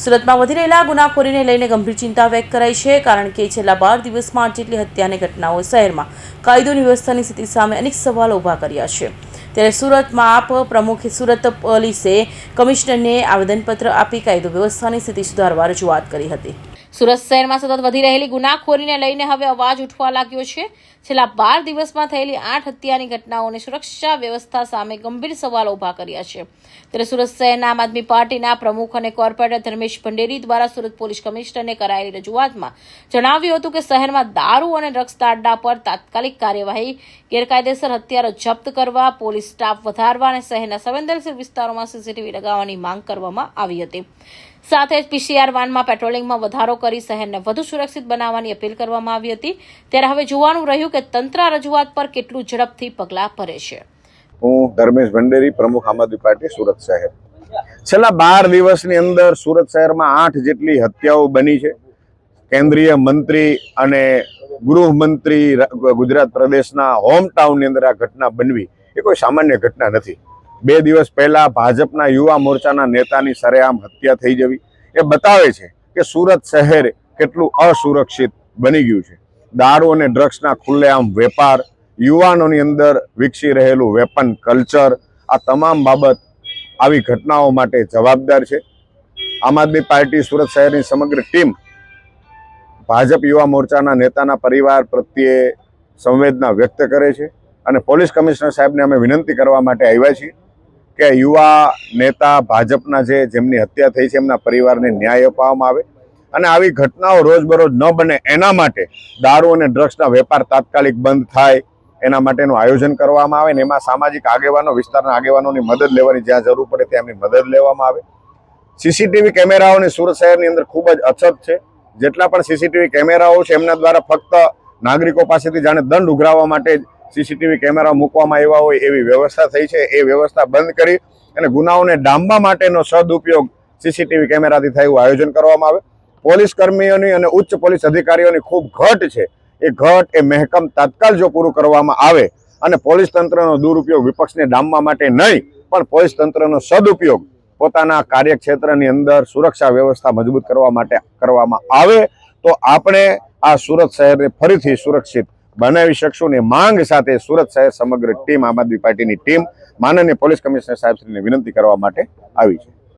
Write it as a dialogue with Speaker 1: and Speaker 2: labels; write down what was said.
Speaker 1: સુરતમાં વધી રહેલા ગુનાખોરીને લઈને ગંભીર ચિંતા વ્યક્ત કરાઈ છે, કારણ કે છેલ્લા 12 દિવસમાં 8 જેટલી હત્યાની ઘટનાઓ શહેરમાં કાયદોની વ્યવસ્થાની સ્થિતિ સામે અનેક સવાલો ઊભા કર્યા છે। ત્યારે સુરતમાં આપ પ્રમુખે સુરત પોલીસે કમિશનરને આવેદનપત્ર આપી કાયદો વ્યવસ્થાની સ્થિતિ સુધારવા રજૂઆત કરી હતી। સુરત શહેરમાં સતત વધી રહેલી ગુનાખોરીને લઈને હવે અવાજ ઉઠવા લાગ્યો છે। છેલ્લા 12 દિવસમાં થયેલી 8 હત્યાની ઘટનાઓને સુરક્ષા વ્યવસ્થા સામે ગંભીર સવાલો ઊભા કર્યા છે। ત્યારે સુરત શહેરના આમ આદમી પાર્ટીના પ્રમુખ અને કોર્પોરેટર ધર્મેશ ભંડેરી દ્વારા સુરત પોલીસ કમિશનરને કરાયેલી રજૂઆતમાં જણાવ્યું હતું કે શહેરમાં દારૂ અને ડ્રગ્સના અડ્ડા પર તાત્કાલિક કાર્યવાહી, ગેરકાયદેસર હથિયારો જપ્ત કરવા, પોલીસ સ્ટાફ વધારવા અને શહેરના સંવેદનશીલ વિસ્તારોમાં સીસીટીવી લગાવવાની માંગ કરવામાં આવી હતી। સાથે જ પીસીઆર વાનમાં પેટ્રોલિંગમાં વધારો કરી શહેરને વધુ સુરક્ષિત બનાવવાની અપીલ કરવામાં આવી હતી। ત્યારે હવે જોવાનું રહ્યું કે તંત્ર રજૂઆત પર કેટલું ઝડપથી પગલાં ભરે છે।
Speaker 2: હું ધર્મેશ ભંડેરી, પ્રમુખ આમ આદમી પાર્ટી સુરત શહેર। છેલ્લા 12 દિવસની અંદર સુરત શહેરમાં 8 જેટલી હત્યાઓ બની છે। કેન્દ્રીય મંત્રી અને ગૃહમંત્રી ગુજરાત પ્રદેશના હોમ ટાઉનની અંદર આ ઘટના બનવી એ કોઈ સામાન્ય ઘટના નથી। 2 દિવસ પહેલા ભાજપના યુવા મોરચાના નેતાની સરેઆમ હત્યા થઈ જવી એ બતાવે છે કે સુરત શહેર કેટલું અસુરક્ષિત બની ગયું છે। દારૂ અને ડ્રગ્સના ખુલ્લેઆમ વેપાર, યુવાનોની અંદર વિકસી રહેલું વેપન કલ્ચર, આ તમામ બાબત આવી ઘટનાઓ માટે જવાબદાર છે। આમ આદમી પાર્ટી સુરત શહેરની સમગ્ર ટીમ ભાજપ યુવા મોરચાના નેતાના પરિવાર પ્રત્યે સંવેદના વ્યક્ત કરે છે અને પોલીસ કમિશનર સાહેબને અમે વિનંતી કરવા માટે આવ્યા છીએ કે યુવા નેતા ભાજપના જેમની હત્યા થઈ છે એમના પરિવારને ન્યાય અપાવવામાં આવે અને આવી ઘટનાઓ રોજબરોજ ન બને એના માટે દારૂ અને ડ્રગ્સના વેપાર તાત્કાલિક બંધ થાય એના માટેનું આયોજન કરવામાં આવે અને એમાં સામાજિક આગેવાનો, વિસ્તારના આગેવાનોની મદદ લેવાની જ્યાં જરૂર પડે ત્યાં એમની મદદ લેવામાં આવે। સીસીટીવી કેમેરાઓની સુરત શહેરની અંદર ખૂબ જ અછત છે। જેટલા પણ સીસીટીવી કેમેરાઓ છે એમના દ્વારા ફક્ત નાગરિકો પાસેથી જાણે દંડ ઉઘરાવવા માટે જ સીસીટીવી કેમેરા મૂકવામાં આવ્યા હોય એવી વ્યવસ્થા થઈ છે। એ વ્યવસ્થા બંધ કરી અને ગુનાઓને ડામવા માટેનો સદુપયોગ સીસીટીવી કેમેરાથી થાય એવું આયોજન કરવામાં આવે। પોલીસ કર્મીઓની અને ઉચ્ચ પોલીસ અધિકારીઓની ખૂબ ઘટ છે। એ ઘટ એ મહેકમ તાત્કાલ જો પૂરું કરવામાં આવે અને પોલીસ તંત્રનો દુરુપયોગ વિપક્ષને ડામવા માટે નહીં પણ પોલીસ તંત્રનો સદુપયોગ પોતાના કાર્યક્ષેત્રની અંદર સુરક્ષા વ્યવસ્થા મજબૂત કરવા માટે કરવામાં આવે તો આપણે આ સુરત શહેરને ફરીથી સુરક્ષિત બનાવી શકશું। ને માંગ સાથે સુરત શહેર સમગ્ર ટીમ, આમ આદમી પાર્ટીની ટીમ માનનીય પોલીસ કમિશનર સાહેબશ્રીને વિનંતી કરવા માટે આવી છે।